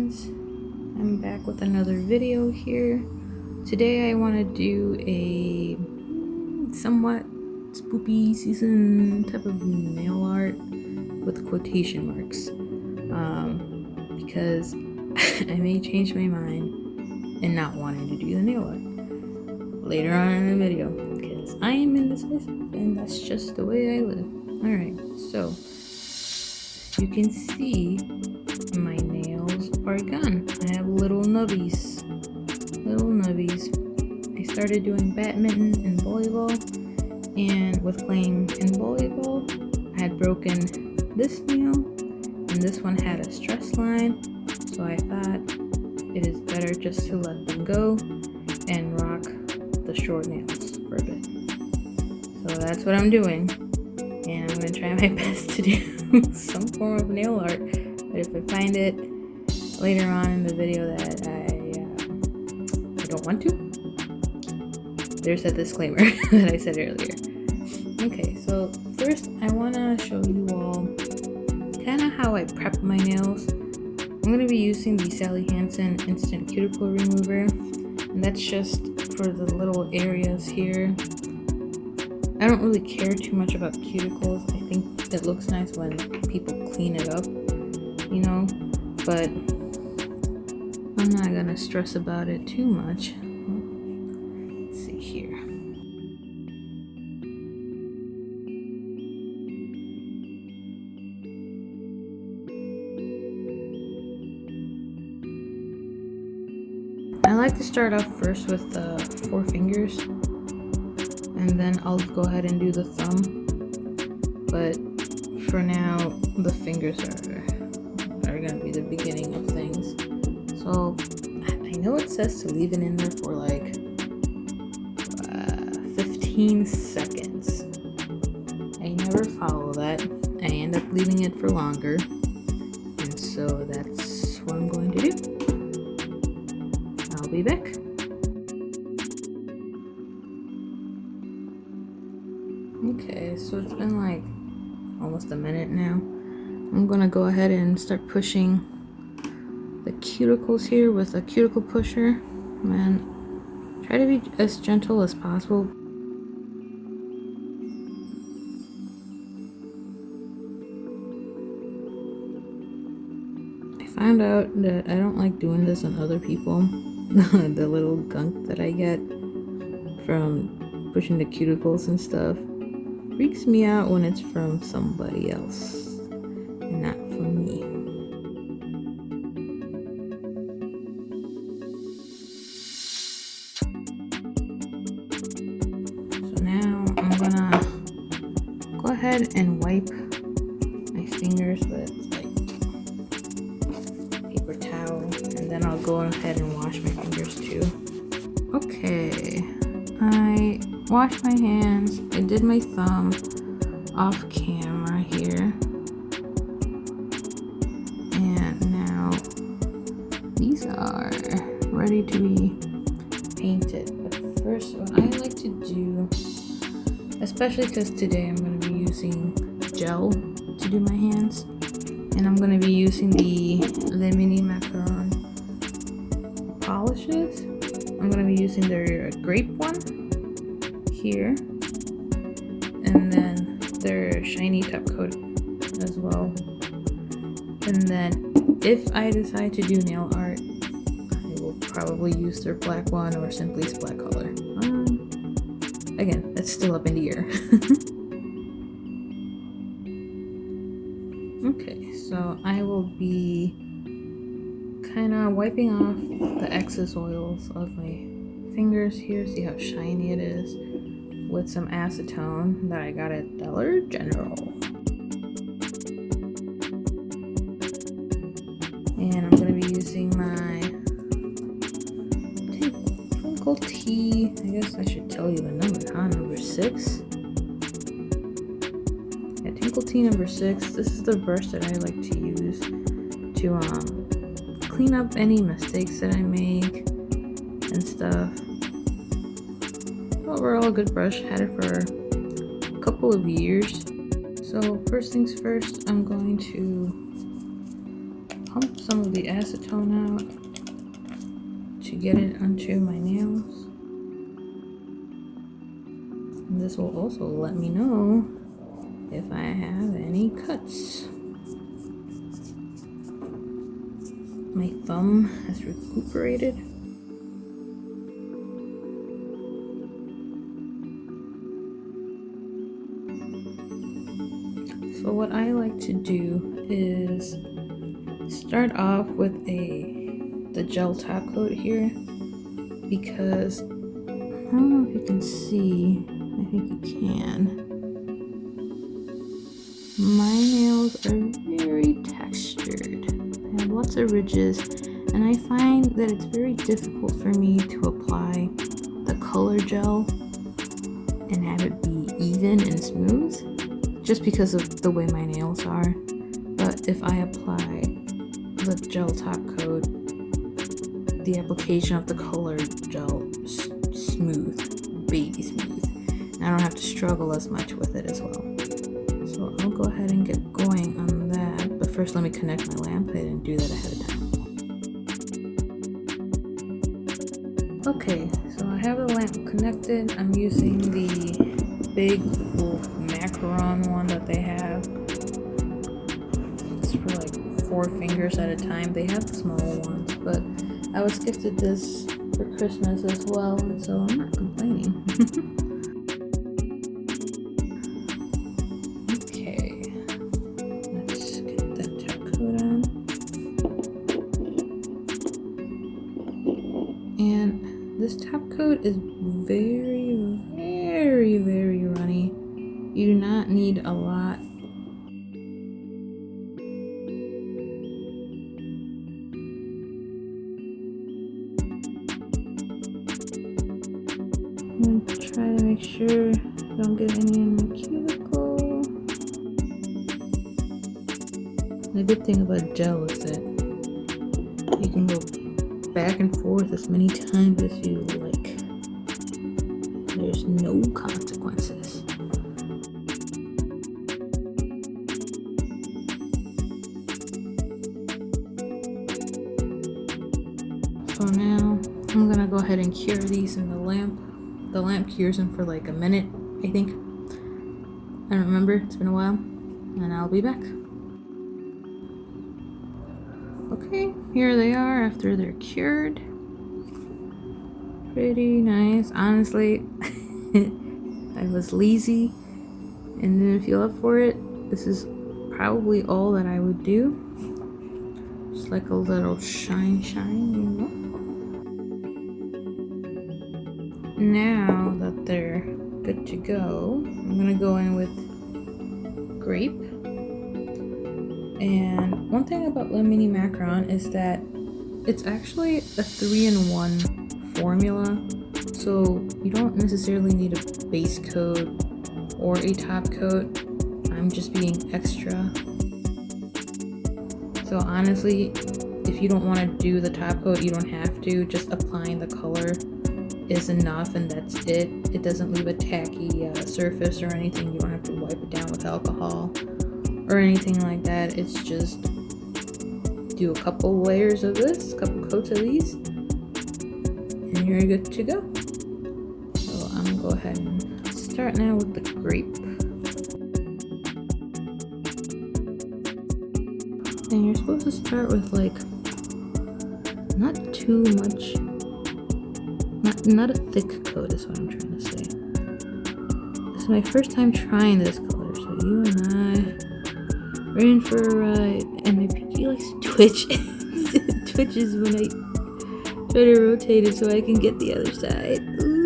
guys, I'm back with another video here. Today I want to do a somewhat spoopy season type of nail art with quotation marks, because I may change my mind and not wanting to do the nail art later on in the video, because I am indecisive and that's just the way I live. Alright, so as you can see, my nails are gone. I have little nubbies. I started doing badminton and volleyball, and with playing in volleyball, I had broken this nail, and this one had a stress line, so I thought it is better just to let them go and rock the short nails for a bit. So that's what I'm doing, and I'm going to try my best to do some form of nail art. But if I find it later on in the video that I don't want to, there's a disclaimer that I said earlier. Okay, so first I want to show you all kind of how I prep my nails. I'm going to be using the Sally Hansen Instant Cuticle Remover, and that's just for the little areas here. I don't really care too much about cuticles. I think it looks nice when people clean it up, you know, but I'm not gonna stress about it too much. Let's see here. I like to start off first with the 4 fingers, and then I'll go ahead and do the thumb. But for now, the fingers are gonna be the beginning of things. So I know it says to leave it in there for like 15 seconds. I never follow that. I end up leaving it for longer, and so that's what I'm going to do. I'll be back. Okay, so it's been like almost a minute now. I'm gonna go ahead and start pushing the cuticles here with a cuticle pusher, and try to be as gentle as possible. I found out that I don't like doing this on other people. The little gunk that I get from pushing the cuticles and stuff freaks me out when it's from somebody else and not from me. So now I'm gonna go ahead and wipe my fingers with like paper towel, and then I'll go ahead and wash my fingers too. Okay, I washed my hands. I did my thumb off camera here, and now these are ready to be painted. But first, what I like to do, especially because today I'm going to be using gel to do my hands, and I'm going to be using the Mini Macaron polishes. I'm going to be using their grape one here, and then their shiny top coat as well. And then if I decide to do nail art, I will probably use their black one or simply black color. Again, that's still up in the air. Okay, so I will be kind of wiping off the excess oils of my fingers here. See how shiny it is, with some acetone that I got at Dollar General. And I'm going to be using my Twinkle Tea. I guess I should tell you the number, huh? Number 6. Yeah, Twinkle Tea number 6. This is the brush that I like to use to clean up any mistakes that I make and stuff. Overall, a good brush. Had it for a couple of years. So first things first, I'm going to pump some of the acetone out to get it onto my nails. And this will also let me know if I have any cuts. My thumb has recuperated. So what I like to do is start off with the gel top coat here, because I don't know if you can see, I think you can. My nails are very textured. I have lots of ridges, and I find that it's very difficult for me to apply the color gel and have it be even and smooth, just because of the way my nails are. But if I apply the gel top coat, the application of the color gel smooth, baby smooth, and I don't have to struggle as much with it as well. So I'll go ahead and get going on that, but first let me connect my lamp head and do that ahead of time. Okay, so I have the lamp connected. I'm using the big Macaron one that they have. It's for like 4 fingers at a time. They have the small ones, but I was gifted this for Christmas as well, and so I'm not complaining. Okay, let's get that top coat on. And this top coat is very, very, very runny. You do not need a lot. I'm gonna try to make sure I don't get any in my cuticle. The good thing about gel is that you can go back and forth as many times as you like. There's no consequences. So now I'm gonna go ahead and cure these in the lamp. The lamp cures them for like a minute, I think. I don't remember, it's been a while. And I'll be back. Okay, here they are after they're cured. Pretty nice. Honestly, I was lazy and didn't feel up for it. This is probably all that I would do. Just like a little shine, you know? Now that they're good to go, I'm gonna go in with grape. And one thing about the Mini Macaron is that it's actually a 3-in-1 formula, so you don't necessarily need a base coat or a top coat. I'm just being extra. So honestly, if you don't want to do the top coat, you don't have to. Just applying the color is enough, and that's it. It doesn't leave a tacky surface or anything. You don't have to wipe it down with alcohol or anything like that. It's just do a couple layers of this, a couple coats of these, and you're good to go. So I'm gonna go ahead and start now with the grape. And you're supposed to start with like not too much, not a thick coat is what I'm trying to say. This is my first time trying this color, so you and I are in for a ride. And my pinky likes to twitch. It twitches when I try to rotate it so I can get the other side. Ooh.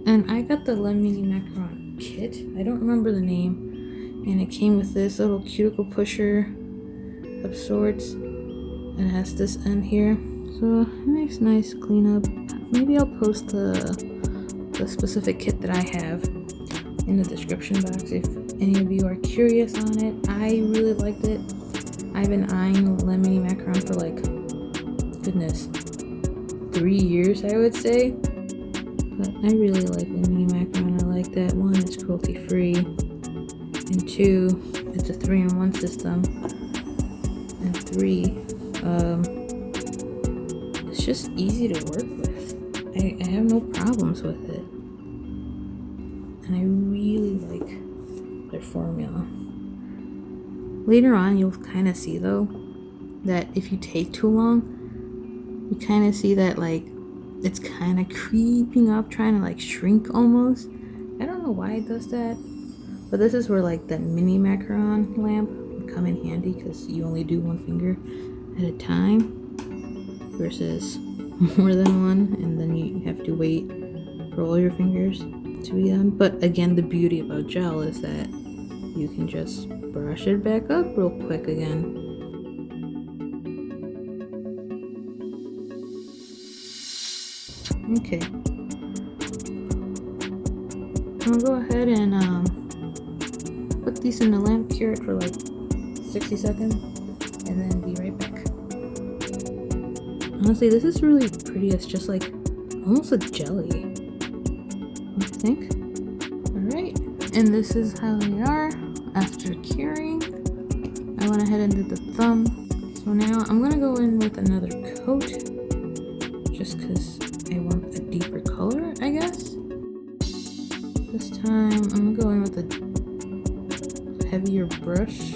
And I got the Mini Macaron kit. I don't remember the name. And it came with this little cuticle pusher of sorts. And it has this end here. So it makes nice cleanup. Maybe I'll post the specific kit that I have in the description box if any of you are curious on it. I really liked it. I've been eyeing Mini Macaron for like, goodness, 3 years I would say. But I really like Mini Macaron. I like that one, it's cruelty free. and 2, it's a 3-in-1 system, and 3, it's just easy to work with. I have no problems with it, and I really like their formula. Later on, you'll kind of see though that if you take too long, you kind of see that like it's kind of creeping up, trying to like shrink almost. I don't know why it does that, but this is where like that Mini Macaron lamp would come in handy, because you only do one finger at a time versus more than one, and then you have to wait for all your fingers to be done. But again, the beauty about gel is that you can just brush it back up real quick again. Okay, I'll go ahead and put these in the lamp, cure it for like 60 seconds, and then be right back. Honestly, this is really pretty. It's just like almost a jelly, don't you think? Alright, and this is how they are after curing. I went ahead and did the thumb. So now I'm gonna go in with another coat, just because I want a deeper color, I guess. This time I'm gonna go in with a heavier brush,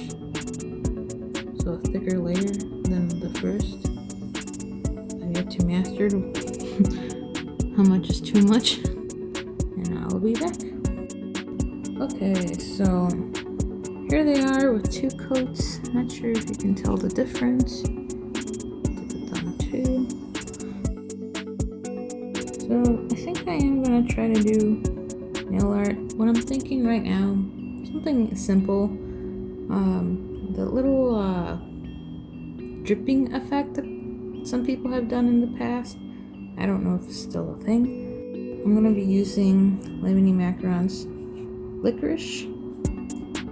so a thicker layer than the first. I've yet to master how much is too much, and I'll be back. Okay, so here they are with 2 coats. Not sure if you can tell the difference. Did the thumb too. So I think I am gonna try to do nail art. What I'm thinking right now, something simple. The little dripping effect that some people have done in the past. I don't know if it's still a thing. I'm gonna be using Mini Macaron's Licorice.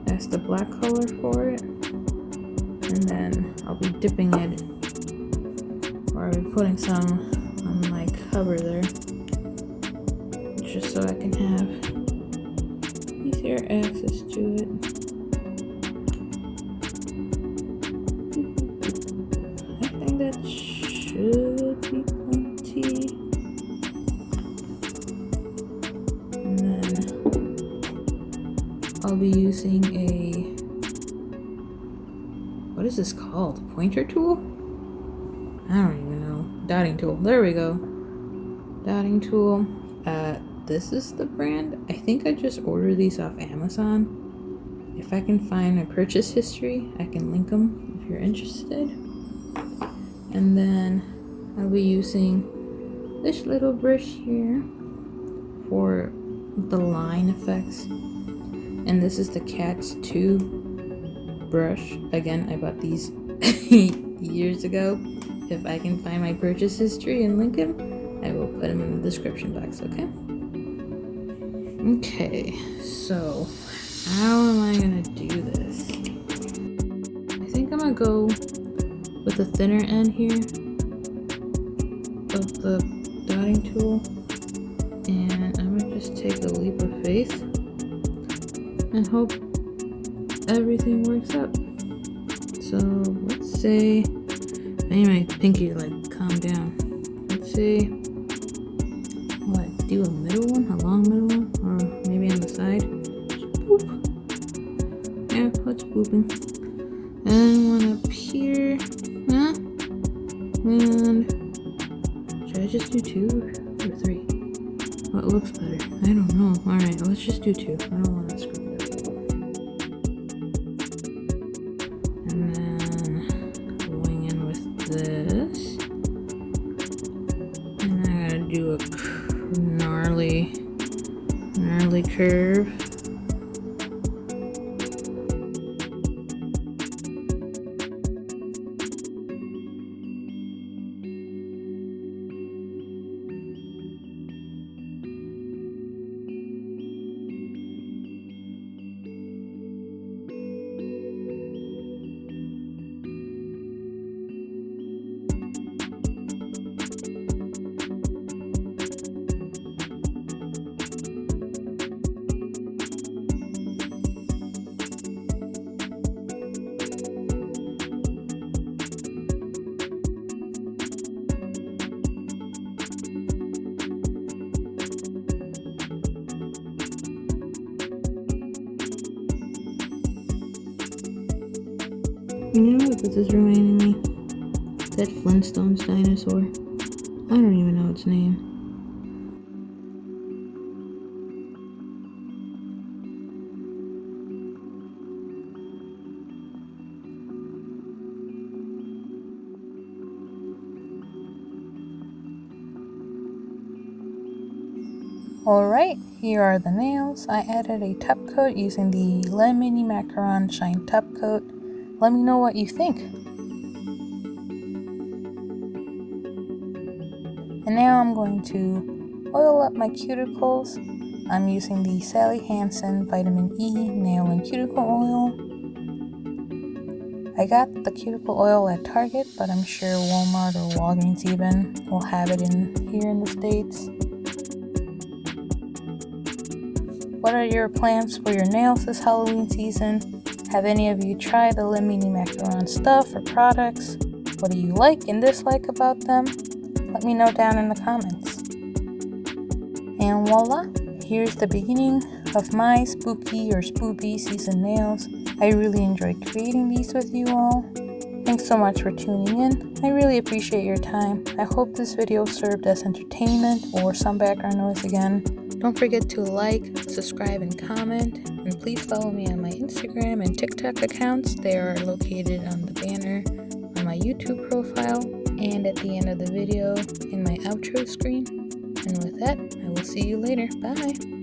That's the black color for it. And then I'll be dipping it, or I'll be putting some on my cover there, just so I can have easier access to it. I think that should be plenty. And then I'll be using a, what is this called? Pointer tool? I don't even know. Dotting tool. There we go. Dotting tool. This is the brand. I think I just ordered these off Amazon. If I can find my purchase history, I can link them if you're interested. And then I'll be using this little brush here for the line effects. And this is the Cat's 2 brush. Again, I bought these years ago. If I can find my purchase history and link him, I will put him in the description box, okay? Okay, so how am I gonna do this? I think I'm gonna go with the thinner end here of the dotting tool, and I'm gonna just take a leap of faith and hope everything works out. So let's say, I need my pinky to like calm down. Let's say, what, do a middle one, a long middle one, or maybe on the side. Just boop. Yeah, let's booping. And one up here, huh? And should I just do 2 or 3? What looks better? I don't know. All right, let's just do 2. I don't want to screw it up. And then going in with this, and I gotta do a gnarly curve. You know what this is reminding me? That Flintstones dinosaur. I don't even know its name. Alright, here are the nails. I added a top coat using the Mini Macaron Shine Top Coat. Let me know what you think. And now I'm going to oil up my cuticles. I'm using the Sally Hansen Vitamin E Nail and Cuticle Oil. I got the cuticle oil at Target, but I'm sure Walmart or Walgreens even will have it here in the States. What are your plans for your nails this Halloween season? Have any of you tried the Mini Macaron stuff or products? What do you like and dislike about them? Let me know down in the comments. And voila, here's the beginning of my spooky or spoopy season nails. I really enjoyed creating these with you all. Thanks so much for tuning in. I really appreciate your time. I hope this video served as entertainment or some background noise again. Don't forget to like, subscribe, and comment. And please follow me on my Instagram and TikTok accounts. They are located on the banner on my YouTube profile and at the end of the video in my outro screen. And with that, I will see you later. Bye!